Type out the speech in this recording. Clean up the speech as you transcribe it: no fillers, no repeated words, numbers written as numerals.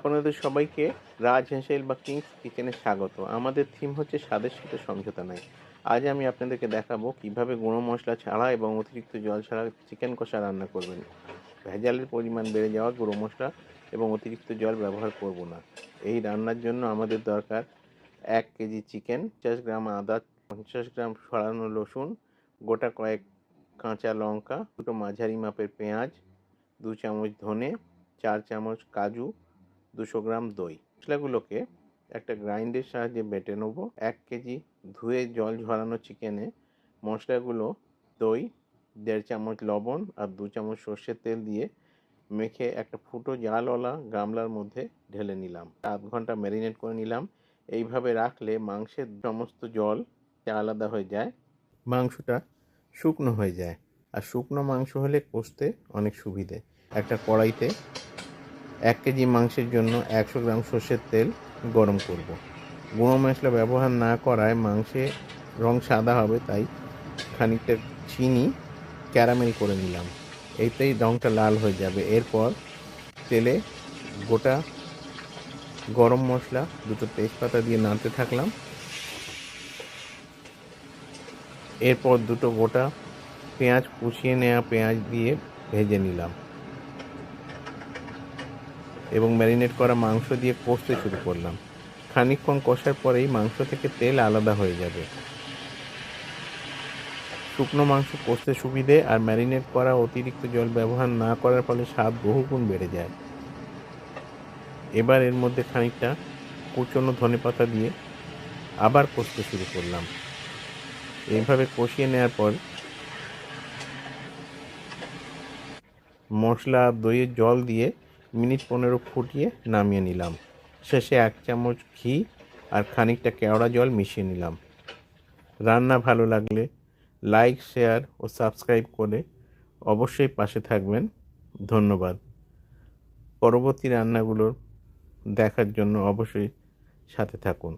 আপনাদের সবাইকে রাজ হেসেল বা কিংস কিচেনে স্বাগত। আমাদের থিম হচ্ছে স্বাদের সাথে সমঝোতা নাই। আজ আমি আপনাদেরকে দেখাবো কিভাবে গুঁড়ো মশলা ছাড়া এবং অতিরিক্ত জল ছাড়া চিকেন কষা রান্না করবেন। ভেজালের পরিমাণ বেড়ে যাওয়া গুঁড়ো মশলা এবং অতিরিক্ত জল ব্যবহার করব না। এই রান্নার জন্য আমাদের দরকার 1 কেজি চিকেন, 50 গ্রাম আদা, 50 গ্রাম ছড়ানো রসুন, গোটা কয়েক কাঁচা লঙ্কা, দুটো মাঝারি মাপের পেঁয়াজ, 2 চামচ ধনে, 4 চামচ কাজু, 200 গ্রাম দই। মশলাগুলোকে একটা গ্রাইন্ডের সাহায্যে বেটে নেব। 1 কেজি ধুয়ে জল ঝরানো চিকেনে মশলাগুলো, দই, 1.5 চামচ লবণ আর 2 চামচ সর্ষের তেল দিয়ে মেখে একটা ফুটো জালওয়ালা গামলার মধ্যে ঢেলে নিলাম। আধ ঘন্টা ম্যারিনেট করে নিলাম। এইভাবে রাখলে মাংসের সমস্ত জল আলাদা হয়ে যায়, মাংসটা শুকনো হয়ে যায়। আর শুকনো মাংস হলে কষতে অনেক সুবিধে। একটা কড়াইতে 1 কেজি মাংসের জন্য 100 গ্রাম সর্ষের তেল গরম করব। গুঁড়ো মশলা ব্যবহার না করায় মাংসে রং সাদা হবে, তাই খানিকটা চিনি ক্যারামেল করে নিলাম। এইতেই রংটা লাল হয়ে যাবে। এরপর তেলে গোটা গরম মশলা, দুটো তেজপাতা দিয়ে নাড়তে থাকলাম। এরপর দুটো গোটা পেঁয়াজ, কুচিয়ে নেওয়া পেঁয়াজ দিয়ে ভেজে নিলাম এবং ম্যারিনেট করা মাংস দিয়ে কষতে শুরু করলাম। খানিকক্ষণ কষার পরেই মাংস থেকে তেল আলাদা হয়ে যাবে। শুকনো মাংস কষতে সুবিধে আর ম্যারিনেট করা অতিরিক্ত জল ব্যবহার না করার ফলে স্বাদ বহুগুণ বেড়ে যায়। এবার এর মধ্যে খানিকটা কুচনো ধনেপাতা দিয়ে আবার কষতে শুরু করলাম। এইভাবে কষিয়ে নেওয়ার পর মশলা দইয়ের জল দিয়ে মিনিট 15 ফুটিয়ে নামিয়ে নিলাম। শেষে 1 চামচ ঘি আর খানিকটা কেওড়া জল মিশিয়ে নিলাম। রান্না ভালো লাগলে লাইক, শেয়ার ও সাবস্ক্রাইব করে অবশ্যই পাশে থাকবেন। ধন্যবাদ। পরবর্তী রান্নাগুলো দেখার জন্য অবশ্যই সাথে থাকুন।